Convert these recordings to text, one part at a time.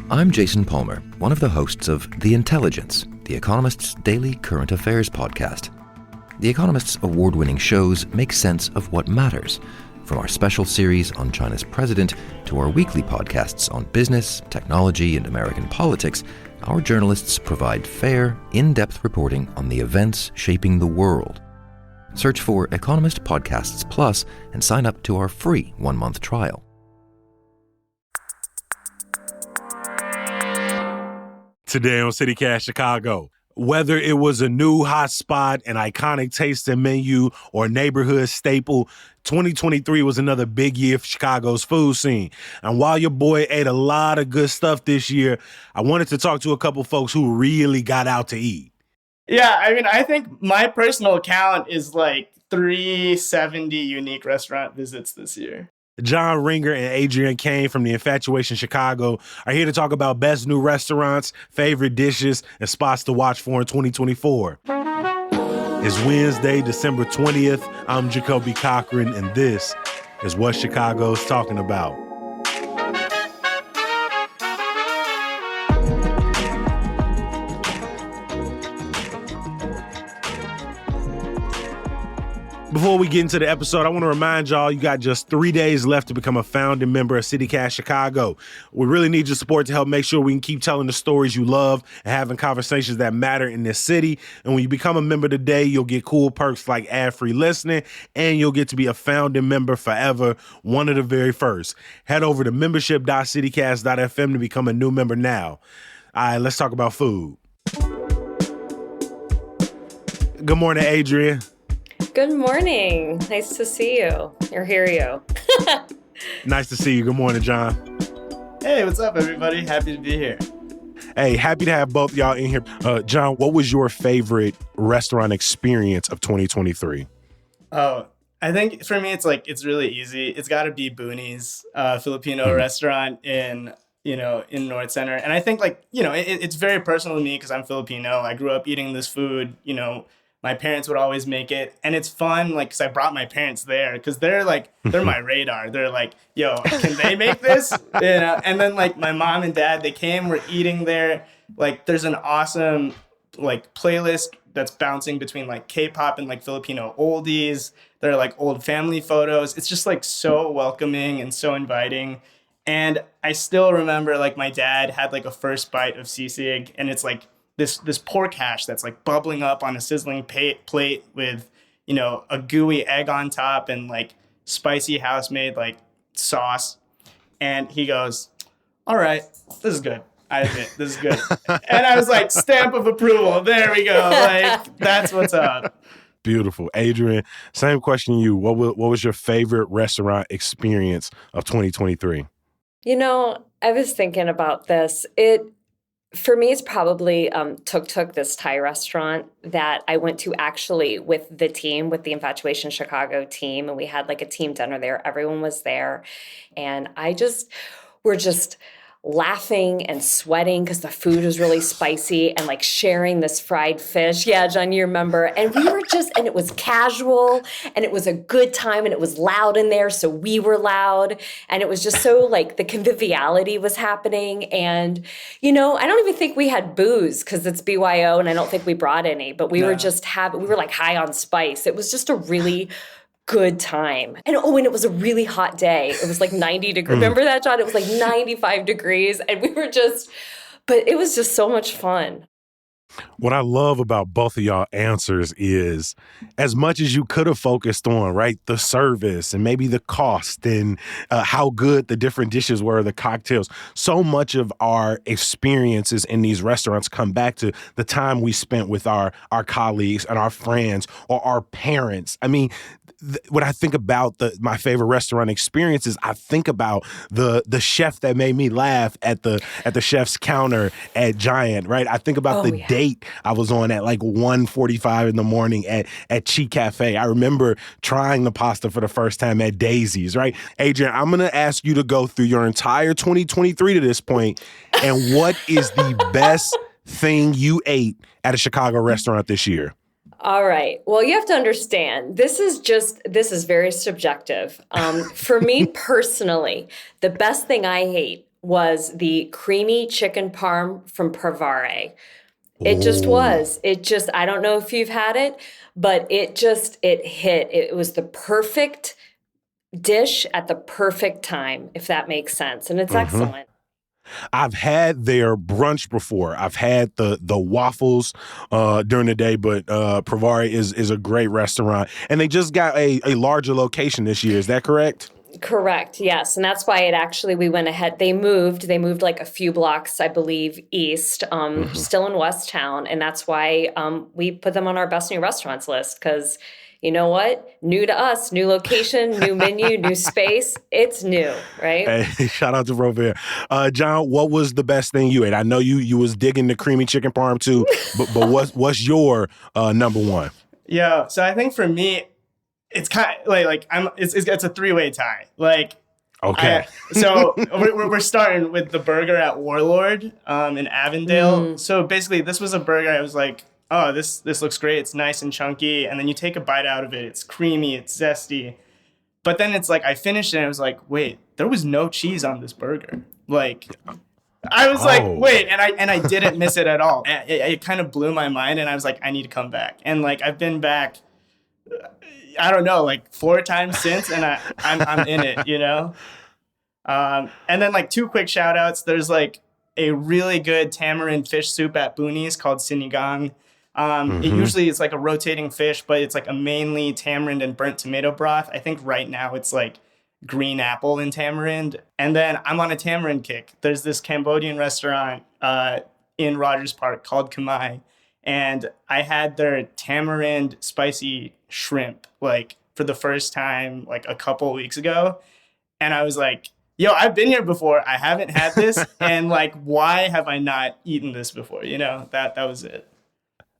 I'm Jason Palmer, one of the hosts of The Intelligence, The Economist's daily current affairs podcast. The Economist's award-winning shows make sense of what matters, from our special series on China's president to our weekly podcasts on business, technology, and American politics. Our journalists provide fair, in-depth reporting on the events shaping the world. Search for Economist Podcasts Plus and sign up to our free one-month trial. Today on CityCast Chicago, whether it was a new hot spot, an iconic tasting menu, or a neighborhood staple, 2023 was another big year for Chicago's food scene. And while your boy ate a lot of good stuff this year, I wanted to talk to a couple folks who really got out to eat. Yeah, I mean, I think my personal count is like 370 unique restaurant visits this year. John Ringer and Adrian Kane from The Infatuation Chicago are here to talk about best new restaurants, favorite dishes, and spots to watch for in 2024. It's Wednesday, December 20th. I'm Jacoby Cochran, and this is what Chicago's talking about. Before we get into the episode, I want to remind y'all you got just 3 days left to become a founding member of CityCast Chicago. We really need your support to help make sure we can keep telling the stories you love and having conversations that matter in this city. And when you become a member today, you'll get cool perks like ad-free listening, and you'll get to be a founding member forever, one of the very first. Head over to membership.citycast.fm to become a new member now. All right, let's talk about food. Good morning, Adrian. Good morning. Nice to see you or hear you. Nice to see you. Good morning, John. Hey, what's up, everybody? Happy to be here. Hey, happy to have both y'all in here. John, what was your favorite restaurant experience of 2023? Oh, I think for me, it's really easy. It's got to be Boonies, Filipino restaurant in North Center. And I think it's very personal to me because I'm Filipino. I grew up eating this food, my parents would always make it, and it's fun, because I brought my parents there, because they're my radar. They're like, yo, can they make this? And then my mom and dad, they came, we're eating there. There's an awesome playlist that's bouncing between K-pop and Filipino oldies. There are old family photos. It's just so welcoming and so inviting. And I still remember my dad had a first bite of sisig, and it's this pork hash that's bubbling up on a sizzling plate with, a gooey egg on top and spicy house-made sauce. And he goes, all right, this is good. I admit, this is good. And I was stamp of approval. There we go. That's what's up. Beautiful. Adrian, same question to you. What was your favorite restaurant experience of 2023? I was thinking about this. For me, it's probably Tuk Tuk, this Thai restaurant that I went to actually with the team, with the Infatuation Chicago team. And we had a team dinner there. Everyone was there. And we're just laughing and sweating because the food was really spicy and sharing this fried fish. Yeah, John, you remember. And we were and it was casual and it was a good time and it was loud in there. So we were loud and it was just so the conviviality was happening. And, I don't even think we had booze because it's BYO and I don't think we brought any, but we were just we were high on spice. It was just a really good time. And it was a really hot day. It was 90 degrees. Remember that, John? It was 95 degrees and we were but it was just so much fun. What I love about both of y'all answers is as much as you could have focused on, right, the service and maybe the cost and how good the different dishes were, the cocktails, so much of our experiences in these restaurants come back to the time we spent with our colleagues and our friends or our parents. I mean, when I think about my favorite restaurant experiences, I think about the chef that made me laugh at the chef's counter at Giant, right? I think about date I was on at 1:45 in the morning at Chi Cafe. I remember trying the pasta for the first time at Daisy's, right? Adrian, I'm going to ask you to go through your entire 2023 to this point, and what is the best thing you ate at a Chicago restaurant this year? All right. Well, you have to understand, this is very subjective. For me personally, the best thing I ate was the creamy chicken parm from Provare. It just Ooh. was. I don't know if you've had it, but it hit. It was the perfect dish at the perfect time, if that makes sense. And it's Hmm. excellent. I've had their brunch before. I've had the waffles during the day, but Provare is a great restaurant, and they just got a larger location this year. Is that correct? Correct. Yes. And that's why we went ahead. They moved like a few blocks, I believe, east, Hmm. still in West Town. And that's why we put them on our best new restaurants list. Cause you know what? New to us, new location, new menu, new space. It's new, right? Hey, shout out to Provare. John, what was the best thing you ate? I know you was digging the creamy chicken parm too, but what's your number one? Yeah. So I think for me, it's kind of it's a three-way tie. Okay. We're starting with the burger at Warlord in Avondale. So basically, this was a burger. I was like, oh, this looks great. It's nice and chunky, and then you take a bite out of it. It's creamy. It's zesty. But then it's like I finished it and I was like, wait, there was no cheese on this burger. Like I was like, Oh. wait, and I didn't miss it at all. It kind of blew my mind, and I was like, I need to come back. And like I've been back, I don't know, like 4 times since, and I'm in it, you know. And then like two quick shout outs. There's like a really good tamarind fish soup at Boonies called Sinigang. It usually is like a rotating fish, but it's like a mainly tamarind and burnt tomato broth. I think right now it's like green apple and tamarind. And then I'm on a tamarind kick. There's this Cambodian restaurant in Rogers Park called Khmer, and I had their tamarind spicy shrimp like for the first time like a couple weeks ago, and I was like, yo, I've been here before. I haven't had this, and like, why have I not eaten this before? You know, that was it.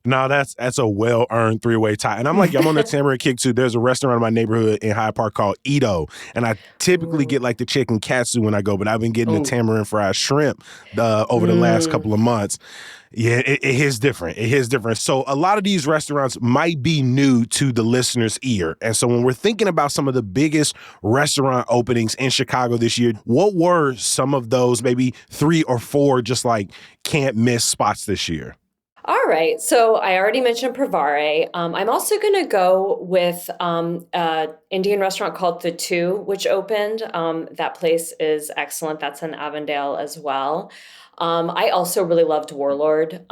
No, that's a well-earned three-way tie. And I'm on the tamarind kick too. There's a restaurant in my neighborhood in Hyde Park called Ito. And I typically get like the chicken katsu when I go, but I've been getting the tamarind fried shrimp over the last couple of months. Yeah, it hits different. It hits different. So a lot of these restaurants might be new to the listener's ear. And so when we're thinking about some of the biggest restaurant openings in Chicago this year, what were some of those maybe 3 or 4 just like can't miss spots this year? All right. So I already mentioned Provare. I'm also going to go with Indian restaurant called The Two, which opened. That place is excellent. That's in Avondale as well. I also really loved Warlord.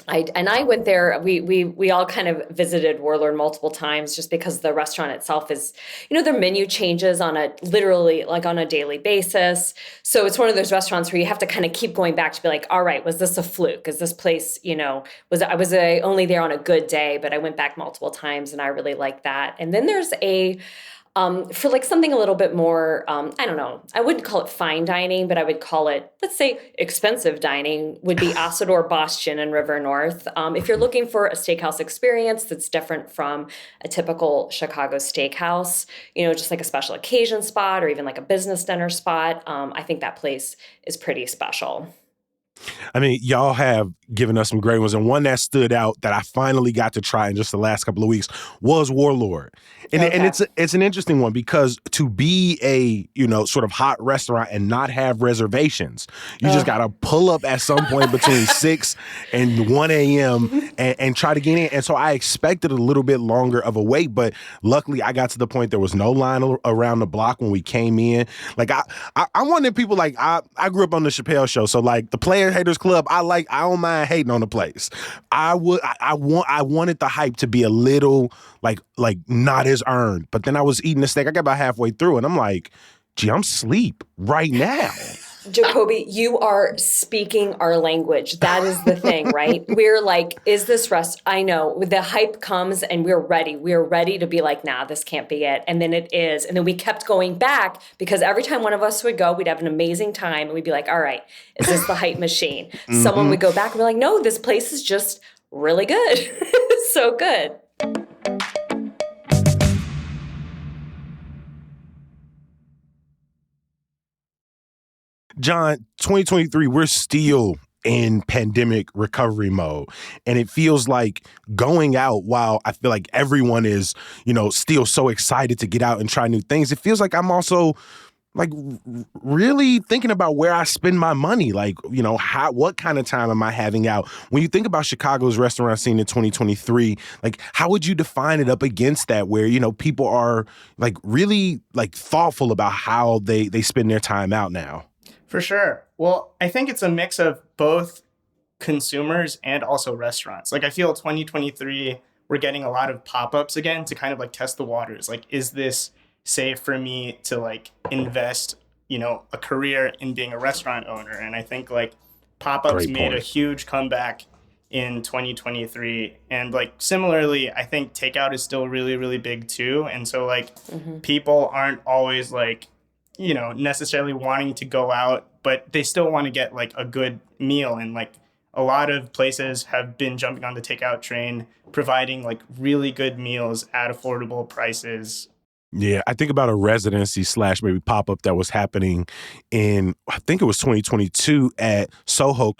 I went there. We all kind of visited Warlord multiple times just because the restaurant itself is, their menu changes on a literally like on a daily basis. So it's one of those restaurants where you have to kind of keep going back to be like, all right, was this a fluke? Is this place, I was only there on a good day, but I went back multiple times and I really liked that. And then there's for like something a little bit more, I don't know, I wouldn't call it fine dining, but I would call it, let's say, expensive dining would be Asador Bastian in River North. If you're looking for a steakhouse experience that's different from a typical Chicago steakhouse, just like a special occasion spot or even like a business dinner spot, I think that place is pretty special. I mean, y'all have given us some great ones, and one that stood out that I finally got to try in just the last couple of weeks was Warlord. And it's an interesting one because to be a, sort of hot restaurant and not have reservations, you just got to pull up at some point between 6 and 1 a.m. and try to get in. And so I expected a little bit longer of a wait, but luckily I got to the point there was no line around the block when we came in. Like I'm one of the people, like I grew up on the Chappelle Show, so like the Player Haters Club, I don't mind hating on the place. I wanted the hype to be a little like not as earned. But then I was eating the steak. I got about halfway through and I'm like, gee, I'm asleep right now. Jacoby, you are speaking our language. That is the thing, right? We're like, is this I know the hype comes and we're ready. We're ready to be like, nah, this can't be it. And then it is. And then we kept going back because every time one of us would go, we'd have an amazing time. And we'd be like, all right, is this the hype machine? Someone would go back and be like, no, this place is just really good. So good. John, 2023, we're still in pandemic recovery mode. And it feels like going out, while I feel like everyone is, still so excited to get out and try new things, it feels like I'm also like really thinking about where I spend my money. Like, you know, what kind of time am I having out? When you think about Chicago's restaurant scene in 2023, like how would you define it up against that where, you know, people are like really like thoughtful about how they spend their time out now? For sure. Well, I think it's a mix of both consumers and also restaurants. Like I feel 2023, we're getting a lot of pop-ups again to kind of like test the waters. Like, is this safe for me to like invest, you know, a career in being a restaurant owner? And I think like pop-ups made a huge comeback in 2023. And like similarly, I think takeout is still really, really big too. And so like people aren't always like, you know, necessarily wanting to go out, but they still want to get like a good meal. And like a lot of places have been jumping on the takeout train, providing like really good meals at affordable prices. Yeah, I think about a residency / maybe pop-up that was happening in, I think it was 2022 at Soho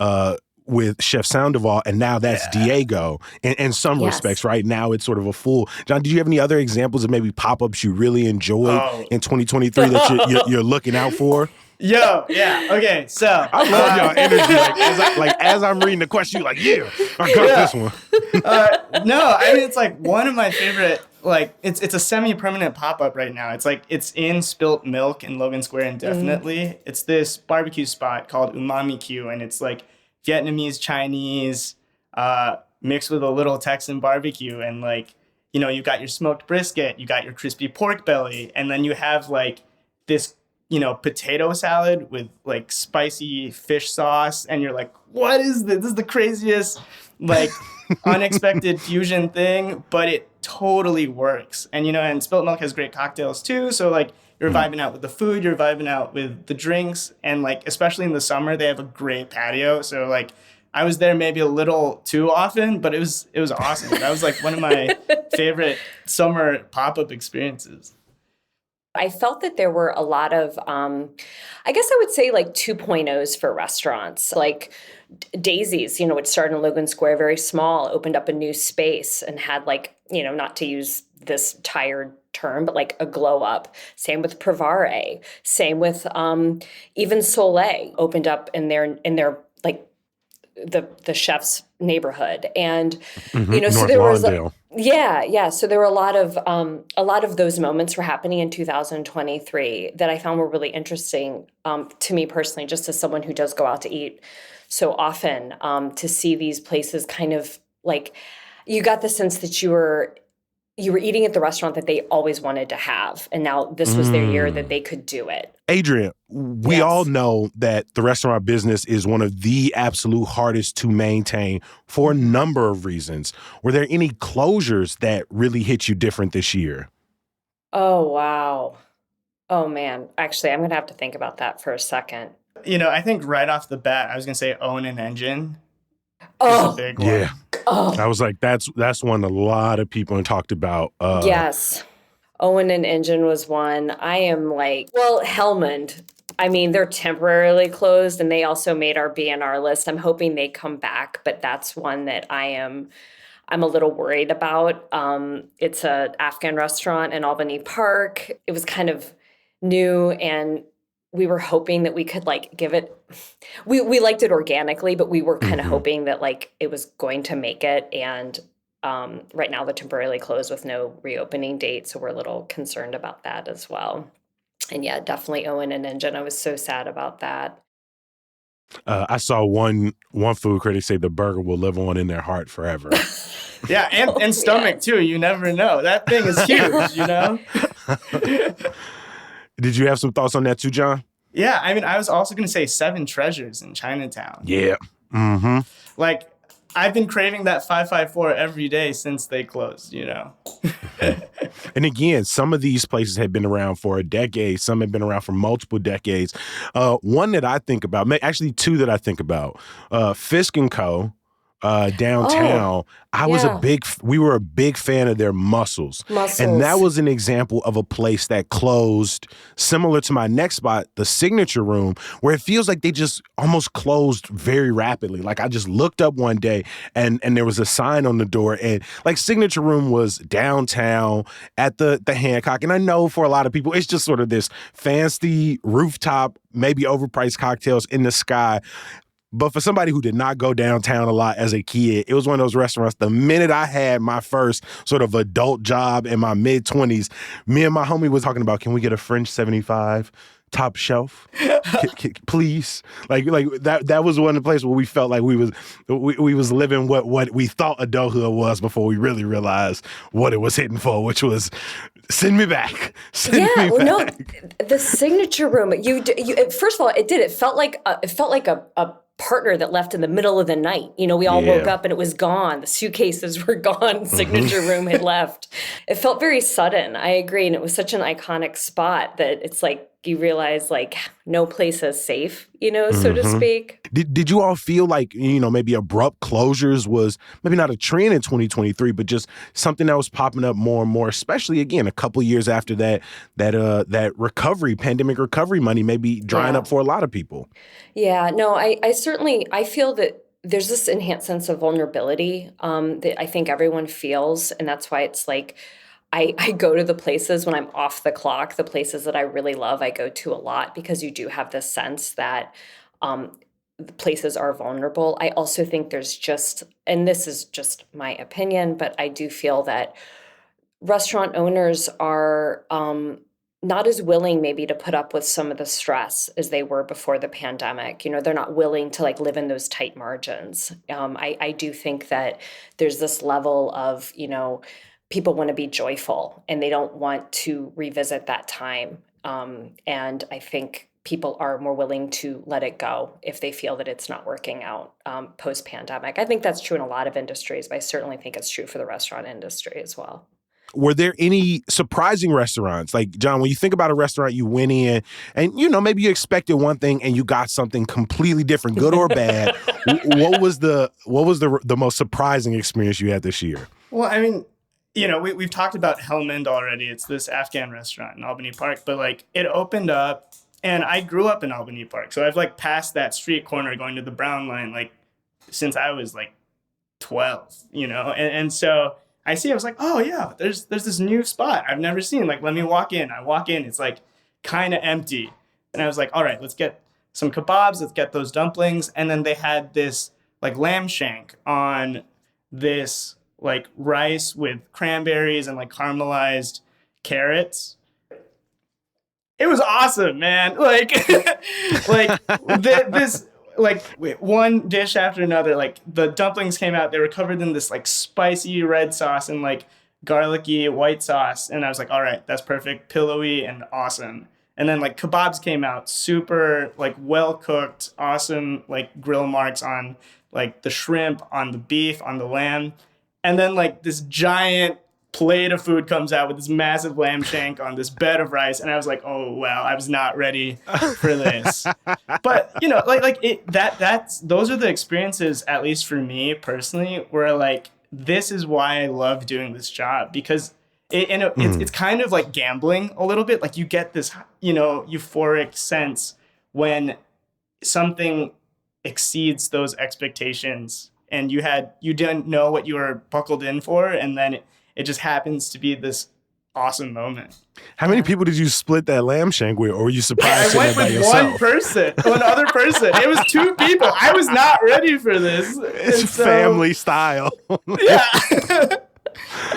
with Chef Sandoval, and now that's Diego in some respects, right? Now it's sort of a full. John, did you have any other examples of maybe pop-ups you really enjoyed in 2023 that you're looking out for? Yo, yeah, okay, so I love y'all energy. As I'm reading the question, you're like, yeah, I got this one. No, I mean it's like one of my favorite. Like it's a semi-permanent pop-up right now. It's like it's in Spilt Milk in Logan Square indefinitely. It's this barbecue spot called Umami Q, and it's like Vietnamese Chinese mixed with a little Texan barbecue, and like, you know, you've got your smoked brisket, you got your crispy pork belly, and then you have like this, you know, potato salad with like spicy fish sauce, and you're like, what is this? This is the craziest like unexpected fusion thing, but it totally works. And you know, and Spilt Milk has great cocktails too, so like you're vibing out with the food, you're vibing out with the drinks, and like especially in the summer they have a great patio. So like I was there maybe a little too often, but it was awesome. That was like one of my favorite summer pop-up experiences. I felt that there were a lot of, I guess I would say like 2.0s for restaurants. Like Daisy's, you know, it started in Logan Square, very small, opened up a new space and had like, you know, not to use this tired term, but like a glow up. Same with Provare. Same with even Soleil opened up in their like the chef's neighborhood. And, you know, so there was so there were a lot of those moments were happening in 2023 that I found were really interesting to me personally, just as someone who does go out to eat so often, to see these places kind of like, you got the sense that you were eating at the restaurant that they always wanted to have. And now this was their year that they could do it. Adrian, we all know that the restaurant business is one of the absolute hardest to maintain for a number of reasons. Were there any closures that really hit you different this year? Oh, wow. Oh, man. Actually, I'm going to have to think about that for a second. You know, I think right off the bat, I was going to say Owen and Engine. Oh, a big one. Yeah. Oh. I was like, that's one a lot of people talked about. Yes. Owen and Engine was one. I am like, well, Hellmann's. I mean, they're temporarily closed, and they also made our B&R list. I'm hoping they come back, but that's one that I'm a little worried about. It's an Afghan restaurant in Albany Park. It was kind of new, and we were hoping that we could like give it, we liked it organically, but we were kind of hoping that like it was going to make it. And right now they're temporarily closed with no reopening date. So we're a little concerned about that as well. And yeah, definitely Owen and Engine. I was so sad about that. I saw one food critic say the burger will live on in their heart forever. Yeah, and stomach too. You never know. That thing is huge, you know? Did you have some thoughts on that too, John? Yeah, I mean, I was also going to say Seven Treasures in Chinatown. Yeah. Mm-hmm. Like, I've been craving that 554 every day since they closed, you know? And again, some of these places have been around for a decade. Some have been around for multiple decades. One that I think about, actually two that I think about, Fisk & Co., downtown. We were a big fan of their mussels. And that was an example of a place that closed, similar to my next spot, the Signature Room, where it feels like they just almost closed very rapidly. Like I just looked up one day and there was a sign on the door, and like Signature Room was downtown at the Hancock. And I know for a lot of people, it's just sort of this fancy rooftop, maybe overpriced cocktails in the sky. But for somebody who did not go downtown a lot as a kid, it was one of those restaurants. The minute I had my first sort of adult job in my mid-20s, me and my homie was talking about, can we get a French 75 top shelf, please? Like that was one of the places where we felt like we was living what we thought adulthood was before we really realized what it was hitting for, which was send me back. No, the Signature Room. You first of all, it felt like a partner that left in the middle of the night. You know, we all woke up and it was gone. The suitcases were gone. Signature Room had left. It felt very sudden. I agree. And it was such an iconic spot that it's like you realize like no place is safe, you know, so to speak. Did you all feel like, you know, maybe abrupt closures was maybe not a trend in 2023, but just something that was popping up more and more, especially again, a couple years after that pandemic recovery money may be drying up for a lot of people? Yeah, no, I feel that there's this enhanced sense of vulnerability that I think everyone feels. And that's why it's like, I go to the places when I'm off the clock, the places that I really love, I go to a lot because you do have this sense that the places are vulnerable. I also think there's just, and this is just my opinion, but I do feel that restaurant owners are not as willing maybe to put up with some of the stress as they were before the pandemic. You know, they're not willing to like live in those tight margins. I do think that there's this level of, you know, people want to be joyful and they don't want to revisit that time. And I think people are more willing to let it go if they feel that it's not working out post-pandemic. I think that's true in a lot of industries, but I certainly think it's true for the restaurant industry as well. Were there any surprising restaurants? Like, John, when you think about a restaurant you went in and, you know, maybe you expected one thing and you got something completely different, good or bad. What was the most surprising experience you had this year? Well, I mean, you know, we've talked about Helmand already. It's this Afghan restaurant in Albany Park, but like it opened up and I grew up in Albany Park. So I've like passed that street corner going to the Brown Line, like since I was like 12, you know? And so I was like, oh yeah, there's this new spot I've never seen. Like, let me walk in. I walk in, it's like kind of empty. And I was like, all right, let's get some kebabs. Let's get those dumplings. And then they had this like lamb shank on this like rice with cranberries and like caramelized carrots. It was awesome, man. Like, this, like one dish after another, like the dumplings came out, they were covered in this like spicy red sauce and like garlicky white sauce. And I was like, all right, that's perfect, pillowy and awesome. And then like kebabs came out, super like well cooked, awesome, like grill marks on like the shrimp, on the beef, on the lamb. And then like this giant plate of food comes out with this massive lamb shank on this bed of rice. And I was like, oh, wow, I was not ready for this. But, you know, those are the experiences, at least for me personally, where like, this is why I love doing this job, because it's kind of like gambling a little bit. Like you get this, you know, euphoric sense when something exceeds those expectations and you didn't know what you were buckled in for, and then it just happens to be this awesome moment. How many people did you split that lamb shank with, or were you surprised? I went with one other person. It was two people. I was not ready for this. It's family style. Yeah.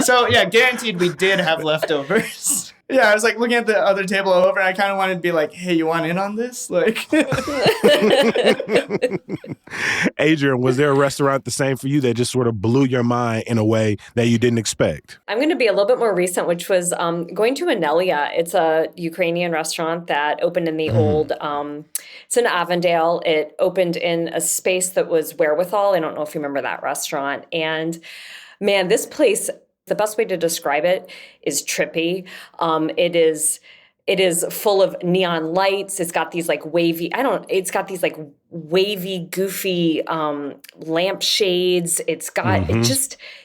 So yeah, guaranteed we did have leftovers. Yeah, I was like looking at the other table over, and I kind of wanted to be like, hey, you want in on this? Like, Adrienne, was there a restaurant the same for you that just sort of blew your mind in a way that you didn't expect? I'm going to be a little bit more recent, which was going to Anelia. It's a Ukrainian restaurant that opened in the old, it's in Avondale. It opened in a space that was Wherewithal. I don't know if you remember that restaurant. And man, this place, the best way to describe it is trippy. It is full of neon lights. It's got these like wavy, goofy lamp shades. It's got,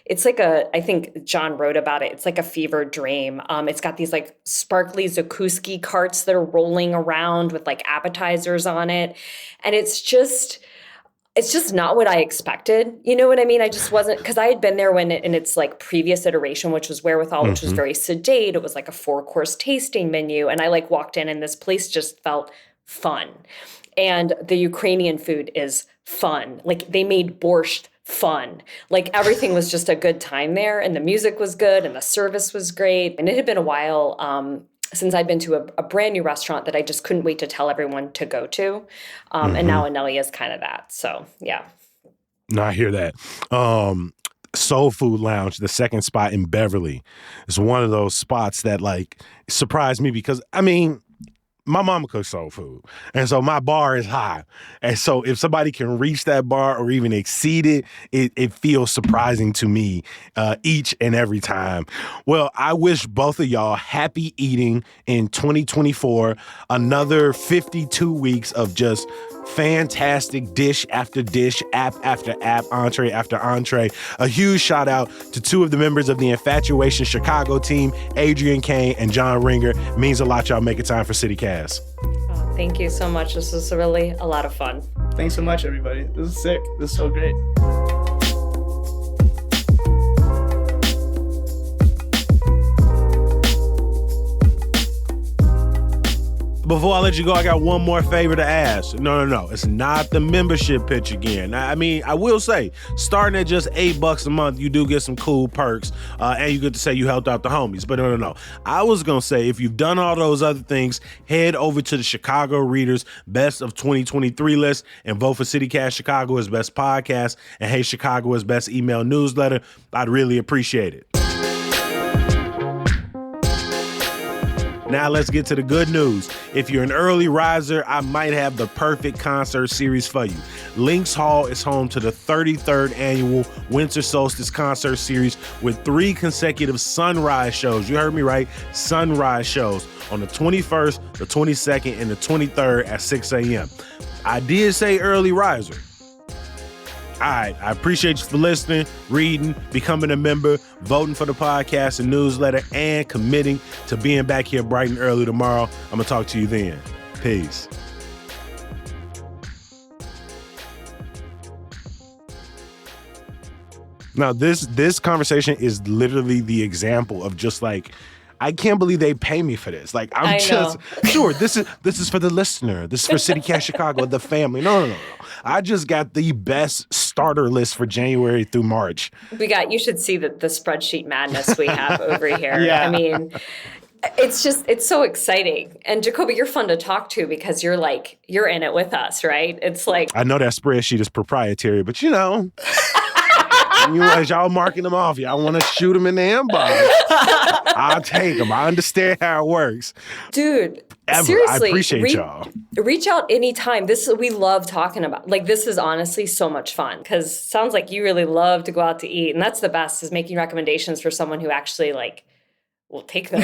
it's like I think John wrote about it. It's like a fever dream. It's got these like sparkly Zakuski carts that are rolling around with like appetizers on it. And it's just not what I expected. You know what I mean? I just wasn't, because I had been there when in its like previous iteration, which was Wherewithal, which was very sedate. It was like a 4-course tasting menu. And I like walked in and this place just felt fun. And the Ukrainian food is fun. Like they made borscht fun. Like everything was just a good time there. And the music was good and the service was great. And it had been a while since I'd been to a brand new restaurant that I just couldn't wait to tell everyone to go to. And now Anelli is kind of that. So, yeah. No, I hear that. Soul Food Lounge, the second spot in Beverly, is one of those spots that like surprised me because, I mean, my mama cooks soul food. And so my bar is high. And so if somebody can reach that bar or even exceed it, it feels surprising to me each and every time. Well, I wish both of y'all happy eating in 2024. Another 52 weeks of just fantastic dish after dish, app after app, entree after entree. A huge shout out to two of the members of the Infatuation Chicago team, Adrian Kane and John Ringer. It means a lot y'all making time for CityCast. Oh, thank you so much. This was really a lot of fun. Thanks so much, everybody. This is sick. This is so great. Before I let you go, I got one more favor to ask. No. It's not the membership pitch again. I mean, I will say, starting at just $8 a month, you do get some cool perks, and you get to say you helped out the homies. But no. I was going to say, if you've done all those other things, head over to the Chicago Readers Best of 2023 list and vote for CityCast Chicago as Best Podcast and Hey Chicago as Best Email Newsletter. I'd really appreciate it. Now let's get to the good news. If you're an early riser, I might have the perfect concert series for you. Lynx Hall is home to the 33rd annual Winter Solstice Concert Series with 3 consecutive sunrise shows. You heard me right, sunrise shows on the 21st, the 22nd, and the 23rd at 6 a.m. I did say early riser. All right, I appreciate you for listening, reading, becoming a member, voting for the podcast and newsletter, and committing to being back here bright and early tomorrow. I'm going to talk to you then. Peace. Now, this conversation is literally the example of just like, I can't believe they pay me for this. Like, I'm just sure this is for the listener. This is for CityCast Chicago, the family. No. I just got the best starter list for January through March. You should see the spreadsheet madness we have over here. Yeah. I mean, it's so exciting. And Jacoby, you're fun to talk to because you're in it with us, right? It's like, I know that spreadsheet is proprietary, but you know. As y'all marking them off, y'all want to shoot them in the inbox. I'll take them. I understand how it works. Dude, seriously, I appreciate y'all. Reach out anytime. We love talking about. Like, this is honestly so much fun because sounds like you really love to go out to eat. And that's the best, is making recommendations for someone who actually will take them.